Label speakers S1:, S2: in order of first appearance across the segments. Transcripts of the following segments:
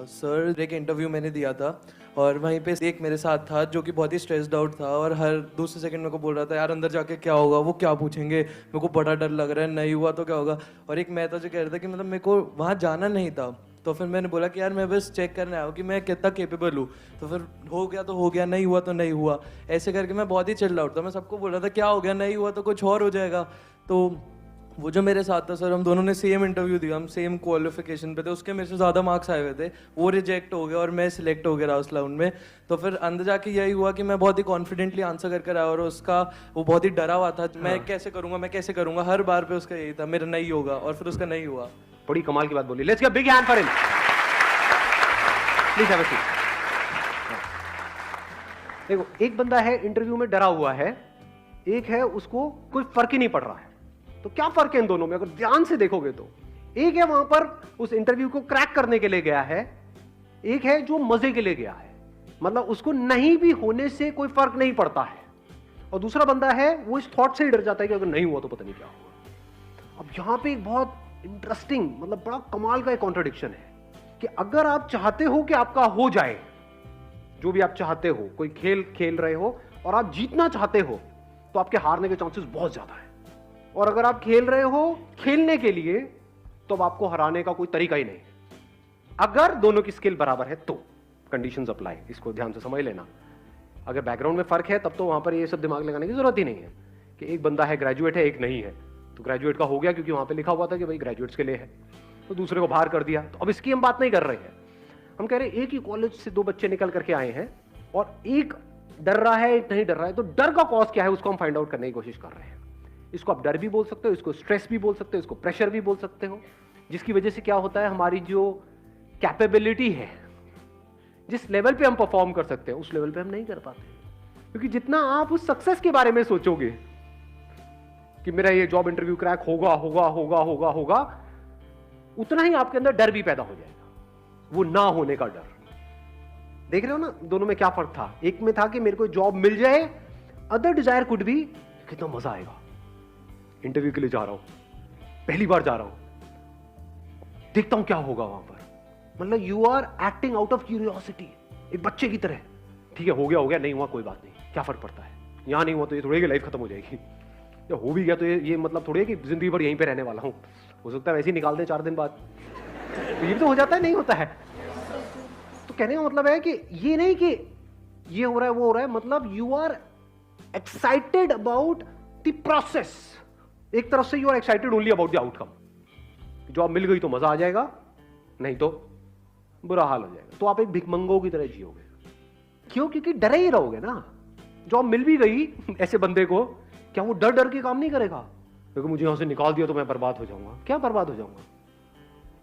S1: Sir एक interview मैंने दिया था और वहीं पे एक मेरे साथ था जो कि बहुत ही स्ट्रेस्ड आउट था और हर दूसरे सेकंड मेरे को बोल रहा था यार अंदर जाके क्या होगा, वो क्या पूछेंगे, मेरे को बड़ा डर लग रहा है, नहीं हुआ तो क्या होगा। और एक मैं था जो कह रहा था कि मतलब मेरे को वहाँ जाना नहीं था। तो फिर मैंने बोला कि यार मैं बस चेक करने आया हूँ कि मैं कितना केपेबल हूँ। तो फिर हो गया तो हो गया, नहीं हुआ तो नहीं हुआ, ऐसे करके मैं बहुत ही चिल्ड आउट था। मैं सबको बोल रहा था क्या हो गया, नहीं हुआ तो कुछ और हो जाएगा। तो वो जो मेरे साथ था सर, हम दोनों ने सेम इंटरव्यू दिया, हम सेम क्वालिफिकेशन पे थे, उसके मेरे से ज़्यादा मार्क्स आए हुए थे। वो रिजेक्ट हो गया और मैं सिलेक्ट हो गया उस राउंड में। तो फिर अंदर जाके यही हुआ कि मैं बहुत ही कॉन्फिडेंटली आंसर कर आया और उसका वो बहुत ही डरा हुआ था, मैं कैसे करूँगा, मैं कैसे करूँगा, हर बार पे उसका यही था मेरा नहीं होगा, और फिर उसका नहीं हुआ।
S2: बड़ी कमाल की बात बोली। Let's give big hand for him. Please have a seat. देखो, एक बंदा है इंटरव्यू में डरा हुआ है, एक है उसको कोई फर्क ही नहीं पड़ रहा है। तो क्या फर्क है इन दोनों में अगर ध्यान से देखोगे तो? एक है वहां पर उस इंटरव्यू को क्रैक करने के लिए गया है, एक है जो मजे के लिए गया है, मतलब उसको नहीं भी होने से कोई फर्क नहीं पड़ता है। और दूसरा बंदा है वो इस थॉट से ही डर जाता है कि अगर नहीं हुआ तो पता नहीं क्या होगा। अब यहां पे एक बहुत इंटरेस्टिंग, मतलब बड़ा कमाल का एक कॉन्ट्रडिक्शन है कि अगर आप चाहते हो कि आपका हो जाए, जो भी आप चाहते हो, कोई खेल खेल रहे हो और आप जीतना चाहते हो, तो आपके हारने के चांसेस बहुत ज्यादा है। और अगर आप खेल रहे हो खेलने के लिए, तो अब आपको हराने का कोई तरीका ही नहीं है। अगर दोनों की स्किल बराबर है तो कंडीशंस अप्लाई, इसको ध्यान से समझ लेना। अगर बैकग्राउंड में फर्क है तब तो वहां पर ये सब दिमाग लगाने की जरूरत ही नहीं है कि एक बंदा है ग्रेजुएट है, एक नहीं है। तो ग्रेजुएट का हो गया क्योंकि वहां पर लिखा हुआ था कि भाई ग्रेजुएट्स के लिए है, तो दूसरे को बाहर कर दिया। तो अब इसकी हम बात नहीं कर रहे हैं, हम कह रहे हैं एक ही कॉलेज से दो बच्चे निकल करके आए हैं और एक डर रहा है, एक नहीं डर रहा है। तो डर का कॉज क्या है उसको हम फाइंड आउट करने की कोशिश कर रहे हैं। इसको आप डर भी बोल सकते हो, इसको स्ट्रेस भी बोल सकते हो, इसको प्रेशर भी बोल सकते हो, जिसकी वजह से क्या होता है, हमारी जो कैपेबिलिटी है, जिस लेवल पे हम परफॉर्म कर सकते हैं उस लेवल पे हम नहीं कर पाते। क्योंकि जितना आप उस सक्सेस के बारे में सोचोगे कि मेरा ये जॉब इंटरव्यू क्रैक होगा होगा होगा होगा होगा, उतना ही आपके अंदर डर भी पैदा हो जाएगा, वो ना होने का डर। देख रहे हो ना दोनों में क्या फर्क था? एक में था कि मेरे को जॉब मिल जाए, अदर डिजायर कुड बी कितना मजा आएगा, इंटरव्यू के लिए जा रहा हूं, पहली बार जा रहा हूं, देखता हूं क्या होगा वहां पर। मतलब you are acting out of curiosity, एक बच्चे की तरह। ठीक है, हो गया नहीं हुआ कोई बात नहीं, क्या फर्क पड़ता है, यहां नहीं हुआ तो ये थोड़ी लाइफ खत्म हो जाएगी, या हो भी गया तो ये मतलब थोड़ी है कि जिंदगी भर यहीं पे रहने वाला हूं। हो सकता है वैसे ही निकाल दें 4 दिन बाद, तो ये भी तो हो जाता है, नहीं होता है। तो कहने का मतलब है कि ये नहीं कि ये हो रहा है वो हो रहा है, मतलब you are excited about the process. एक तरफ से you are excited only about the outcome. Job मिल गई तो मजा आ जाएगा, नहीं तो बुरा हाल हो जाएगा। तो आप एक भिखमंगों की तरह जियोगे। क्यों? क्योंकि डरे ही रहोगे ना। जॉब मिल भी गई ऐसे बंदे को, क्या वो डर डर के काम नहीं करेगा? क्योंकि मुझे यहां से निकाल दिया तो मैं बर्बाद हो जाऊंगा। क्या बर्बाद हो जाऊंगा?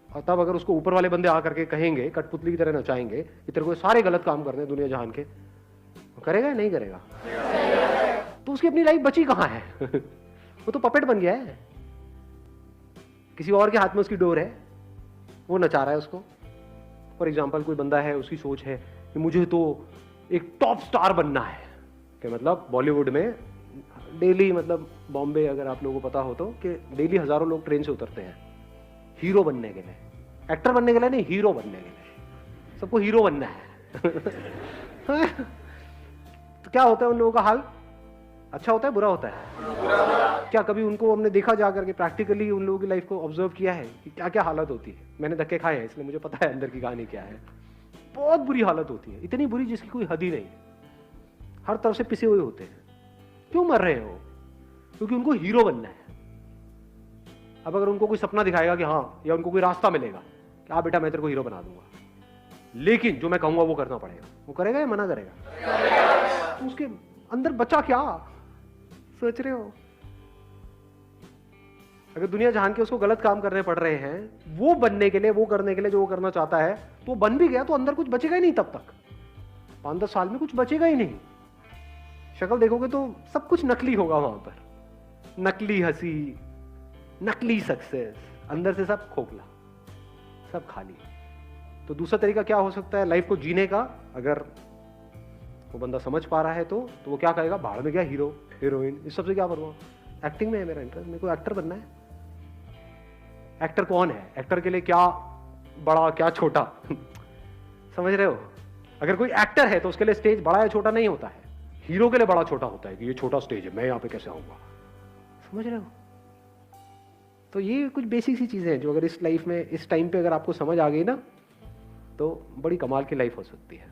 S2: और तब अगर उसको ऊपर वाले बंदे आकर के कहेंगे, कठपुतली की तरह नचाएंगे कि तेरे को सारे गलत काम करने दुनिया जहान के, करेगा या नहीं करेगा? तो उसकी अपनी लाइफ बची कहां है? वो तो पपेट बन गया है, किसी और के हाथ में उसकी डोर है, वो नचा रहा है उसको। फॉर एग्जाम्पल कोई बंदा है, उसकी सोच है कि मुझे तो एक टॉप स्टार बनना है, कि मतलब बॉलीवुड में डेली, मतलब बॉम्बे अगर आप लोगों को पता हो तो, कि डेली हजारों लोग ट्रेन से उतरते हैं हीरो बनने के लिए, एक्टर बनने के लिए नहीं, हीरो बनने के लिए। सबको हीरो बनना है। तो क्या होता है उन लोगों का हाल? अच्छा होता है, बुरा होता है? क्या कभी उनको हमने देखा जा करके प्रैक्टिकली उन लोगों की लाइफ को ऑब्जर्व किया है कि क्या क्या हालत होती है? मैंने धक्के खाए हैं इसलिए मुझे पता है अंदर की कहानी क्या है। बहुत बुरी हालत होती है, इतनी बुरी जिसकी कोई हद ही नहीं। हर तरफ से पिसे हुए होते हैं। क्यों मर रहे हो? क्योंकि उनको हीरो बनना है। अब अगर उनको कोई सपना दिखाएगा कि हाँ, या उनको कोई रास्ता मिलेगा कि हाँ बेटा मैं तेरे को हीरो बना दूंगा, लेकिन जो मैं कहूंगा वो करना पड़ेगा, वो करेगा या मना करेगा? तो उसके अंदर बचा क्या? सोच रहे हो? अगर दुनिया जहान के उसको गलत काम करने पड़ रहे हैं वो बनने के लिए, वो करने के लिए जो वो करना चाहता है, तो बन भी गया तो अंदर कुछ बचेगा ही नहीं। तब तक 5-10 साल में कुछ बचेगा ही नहीं। शक्ल देखोगे तो सब कुछ नकली होगा वहां पर, नकली हंसी, नकली सक्सेस, अंदर से सब खोखला, सब खाली। तो दूसरा तरीका क्या हो सकता है लाइफ को जीने का? अगर वो बंदा समझ पा रहा है तो वो क्या कहेगा? भाड़ में क्या हीरो हीरोइन, इस सबसे क्या करूंगा? एक्टिंग में है मेरा इंटरेस्ट, मेरे को एक्टर बनना है। एक्टर कौन है? एक्टर के लिए क्या बड़ा क्या छोटा? समझ रहे हो? अगर कोई एक्टर है तो उसके लिए स्टेज बड़ा या छोटा नहीं होता है, हीरो के लिए बड़ा छोटा होता है कि ये छोटा स्टेज है, मैं यहाँ पे कैसे आऊंगा। समझ रहे हो? तो ये कुछ बेसिक सी चीजें हैं जो अगर इस लाइफ में इस टाइम पे अगर आपको समझ आ गई ना तो बड़ी कमाल की लाइफ हो सकती है।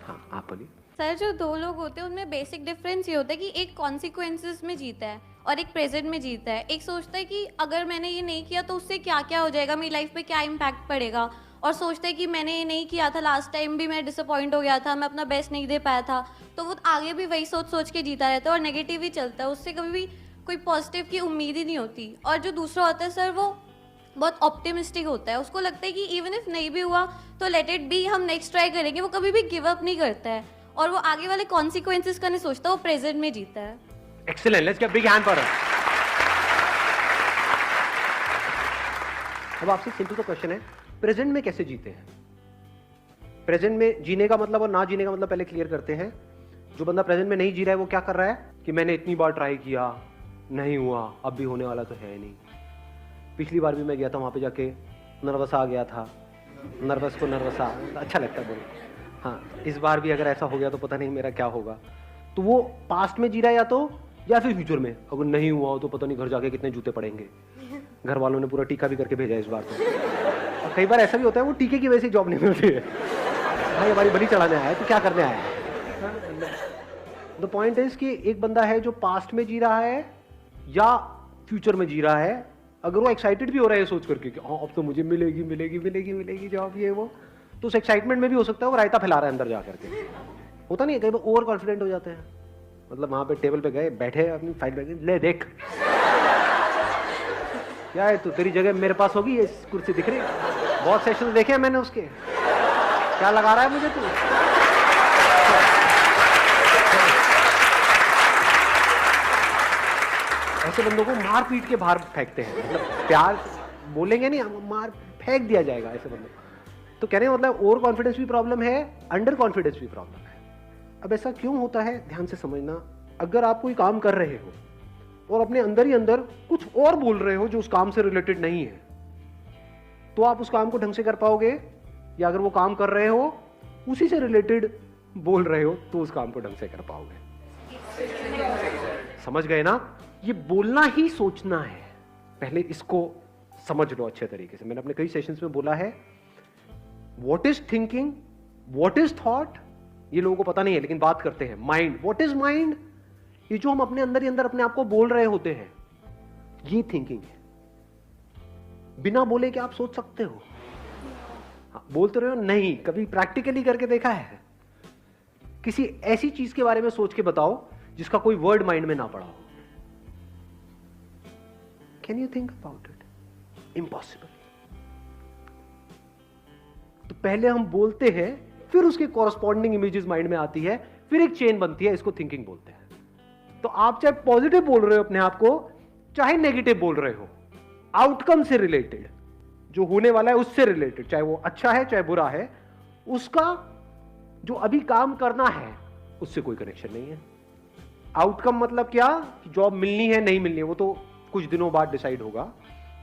S2: हाँ, आप बोलिए।
S3: सर, जो दो लोग होते हैं उनमें बेसिक डिफरेंस ये होता है कि एक कॉन्सिक्वेंसेस में जीता है और एक प्रेजेंट में जीता है। एक सोचता है कि अगर मैंने ये नहीं किया तो उससे क्या क्या हो जाएगा, मेरी लाइफ पे क्या इम्पैक्ट पड़ेगा, और सोचता है कि मैंने ये नहीं किया था, लास्ट टाइम भी मैं डिसअपॉइंट हो गया था, मैं अपना बेस्ट नहीं दे पाया था, तो वो आगे भी वही सोच सोच के जीता रहता है और नेगेटिव ही चलता है, उससे कभी भी कोई पॉजिटिव की उम्मीद ही नहीं होती। और जो दूसरा होता है सर, वो बहुत ऑप्टिमिस्टिक होता है, उसको लगता है कि इवन इफ नहीं भी हुआ तो लेट इट बी, हम नेक्स्ट ट्राई करेंगे। वो कभी भी गिव अप नहीं करता है और वो आगे वाले कॉन्सिक्वेंसेस का नहीं सोचता, वो प्रेजेंट में जीता है।
S2: Excellent, let's get big hand for her. अब आपसे सिंपल सा क्वेश्चन है, प्रेजेंट में कैसे जीते हैं? प्रेजेंट में जीने का मतलब और ना जीने का मतलब पहले क्लियर करते हैं। जो बंदा प्रेजेंट में नहीं जी रहा है वो क्या कर रहा है कि मैंने इतनी बार ट्राई किया, नहीं हुआ, अब भी होने वाला तो है नहीं। पिछली बार भी मैं गया था वहां पे, जाके नर्वस आ गया था, नर्वस को नर्वस आ, अच्छा लगता है बोल। हाँ, इस बार भी अगर ऐसा हो गया तो पता नहीं मेरा क्या होगा। तो वो पास्ट में जी रहा है या फिर फ्यूचर में, अगर नहीं हुआ हो तो पता नहीं घर जाके कितने जूते पड़ेंगे। घर वालों ने पूरा टीका भी करके भेजा है इस बार तो। और कई बार ऐसा भी होता है वो टीके की वजह से जॉब नहीं मिलती है। भाई हमारी बलि चढ़ाने आया है तो क्या करने आया है? द पॉइंट इज कि एक बंदा है जो पास्ट में जी रहा है या फ्यूचर में जी रहा है, अगर वो एक्साइटेड भी हो रहा है सोच करके कि हाँ अब तो मुझे मिलेगी मिलेगी मिलेगी मिलेगी जॉब, ये वो, तो उस एक्साइटमेंट में भी हो सकता है वो रायता फैला रहा है अंदर जा करके। होता नहीं है, कई बार ओवर कॉन्फिडेंट हो जाते हैं। मतलब वहां पे टेबल पे गए, बैठे अपनी फाइल बैठ, ले देख क्या है, तू तेरी जगह मेरे पास होगी, ये कुर्सी दिख रही है, बहुत सेशन देखे हैं मैंने उसके, क्या लगा रहा है मुझे तू? ऐसे बंदों को मार पीट के बाहर फेंकते हैं, मतलब प्यार बोलेंगे नहीं, मार फेंक दिया जाएगा ऐसे बंदों। तो कहने का मतलब ओवर कॉन्फिडेंस भी प्रॉब्लम है, अंडर कॉन्फिडेंस भी प्रॉब्लम है। अब ऐसा क्यों होता है, ध्यान से समझना। अगर आप कोई काम कर रहे हो और अपने अंदर ही अंदर कुछ और बोल रहे हो जो उस काम से रिलेटेड नहीं है, तो आप उस काम को ढंग से कर पाओगे? या अगर वो काम कर रहे हो उसी से रिलेटेड बोल रहे हो तो उस काम को ढंग से कर पाओगे? समझ गए ना? ये बोलना ही सोचना है, पहले इसको समझ लो अच्छे तरीके से। मैंने अपने कई सेशंस में बोला है, what is thinking, what is thought, ये लोगों को पता नहीं है, लेकिन बात करते हैं माइंड। What is mind? ये जो हम अपने अंदर ही अंदर अपने आप को बोल रहे होते हैं, ये थिंकिंग है। बिना बोले क्या आप सोच सकते हो? हाँ, बोलते रहे हो नहीं, कभी प्रैक्टिकली करके देखा है? किसी ऐसी चीज के बारे में सोच के बताओ जिसका कोई वर्ड माइंड में ना पड़ा हो। Can you think about it? Impossible. तो पहले हम बोलते हैं, फिर उसके कॉरस्पॉन्डिंग इमेजेस माइंड में आती है, फिर एक चेन बनती है, इसको थिंकिंग बोलते हैं। तो आप चाहे पॉजिटिव बोल रहे हो अपने आप को, चाहे नेगेटिव बोल रहे हो, आउटकम से रिलेटेड, जो होने वाला है उससे रिलेटेड, चाहे वो अच्छा है चाहे बुरा है, उसका जो अभी काम करना है उससे कोई कनेक्शन नहीं है। आउटकम मतलब क्या? जॉब मिलनी है नहीं मिलनी है, वो तो कुछ दिनों बाद डिसाइड होगा,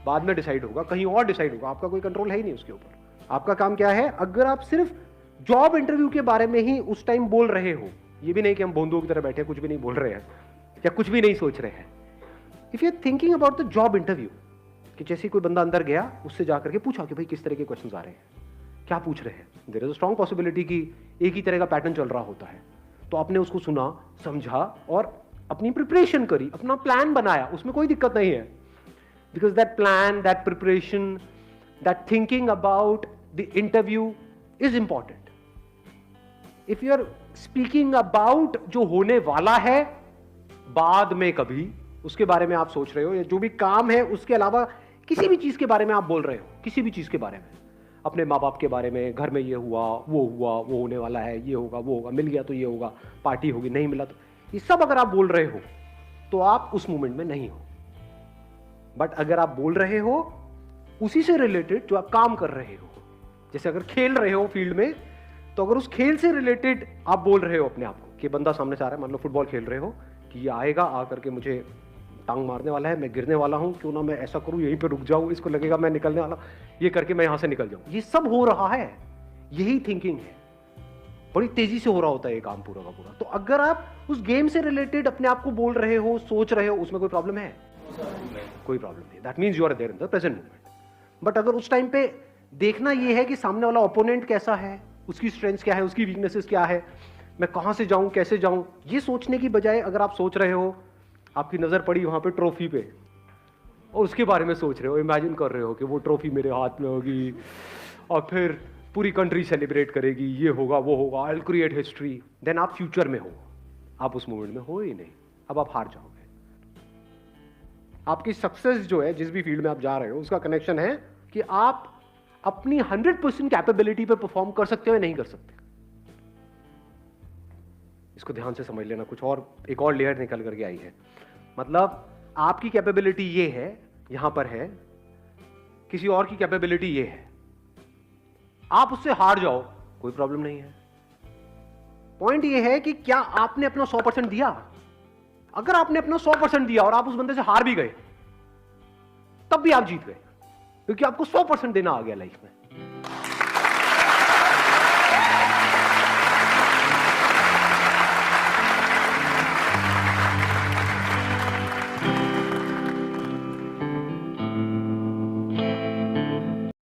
S2: बाद में डिसाइड होगा, कहीं और डिसाइड होगा, आपका कोई कंट्रोल है ही नहीं उसके ऊपर। आपका काम क्या है? अगर आप सिर्फ जॉब इंटरव्यू के बारे में ही उस टाइम बोल रहे हो, ये भी नहीं कि हम बोंदों की तरह बैठे कुछ भी नहीं बोल रहे हैं या कुछ भी नहीं सोच रहे हैं। If you are thinking about the job interview, कि जैसे कोई बंदा अंदर गया, उससे जाकर के पूछा कि भाई किस तरह के क्वेश्चंस आ रहे हैं, क्या पूछ रहे हैं, there is a strong possibility कि एक ही तरह का पैटर्न चल रहा होता है। तो आपने उसको सुना, समझा और अपनी प्रिपरेशन करी, अपना प्लान बनाया, उसमें कोई दिक्कत नहीं है। Because that plan, that preparation, that thinking about the interview is important. If you are speaking about जो होने वाला है बाद में कभी, उसके बारे में आप सोच रहे हो, या जो भी काम है उसके अलावा किसी भी चीज के बारे में आप बोल रहे हो, किसी भी चीज के बारे में, अपने माँ बाप के बारे में, घर में ये हुआ, वो होने वाला है, ये होगा, वो होगा, मिल गया तो ये होगा, पार्टी होगी, नहीं मिला तो, ये सब अगर आप बोल रहे हो तो आप उस मोमेंट में नहीं हो। बट अगर आप बोल रहे हो उसी से रिलेटेड जो आप काम कर रहे हो, जैसे अगर खेल रहे हो फील्ड में, तो अगर उस खेल से रिलेटेड आप बोल रहे हो अपने आप को, कि बंदा सामने से आ रहा है, मान लो फुटबॉल खेल रहे हो, कि ये आएगा, आकर के मुझे टांग मारने वाला है, मैं गिरने वाला हूं, क्यों ना मैं ऐसा करूं, यहीं पे रुक जाऊं, इसको लगेगा मैं निकलने वाला, ये करके मैं यहां से निकल जाऊं। ये सब हो रहा है, यही थिंकिंग है, बड़ी तेजी से हो रहा होता है ये काम पूरा का पूरा। तो अगर आप उस गेम से रिलेटेड अपने आप को बोल रहे हो, सोच रहे हो, उसमें कोई प्रॉब्लम है? कोई प्रॉब्लम नहीं। That means you are there in the present moment. But अगर उस टाइम पे देखना ये है कि सामने वाला ओपोनेंट कैसा है, उसकी स्ट्रेंथ्स क्या है, उसकी वीकनेसेस क्या है, मैं कहां से जाऊं, कैसे जाऊं, ये सोचने की बजाय अगर आप सोच रहे हो, आपकी नजर पड़ी वहां पे ट्रॉफी पे और उसके बारे में सोच रहे हो, इमेजिन कर रहे हो कि वो ट्रॉफी मेरे हाथ में होगी और फिर पूरी कंट्री सेलिब्रेट करेगी, ये होगा वो होगा, I will create history, then आप फ्यूचर में हो, आप उस मोमेंट में हो ही नहीं। अब आप हार जाओगे। आपकी सक्सेस जो है, जिस भी फील्ड में आप जा रहे हो, उसका कनेक्शन है कि आप अपनी 100% कैपेबिलिटी पे परफॉर्म कर सकते हो या नहीं कर सकते। इसको ध्यान से समझ लेना। कुछ और एक और लेयर निकल करके आई है। मतलब आपकी कैपेबिलिटी ये है, यहां पर है, किसी और की कैपेबिलिटी ये है, आप उससे हार जाओ, कोई प्रॉब्लम नहीं है। पॉइंट ये है कि क्या आपने अपना 100% दिया। अगर आपने अपना 100% दिया और आप उस बंदे से हार भी गए, तब भी आप जीत गए, क्योंकि आपको 100% देना आ गया लाइफ में।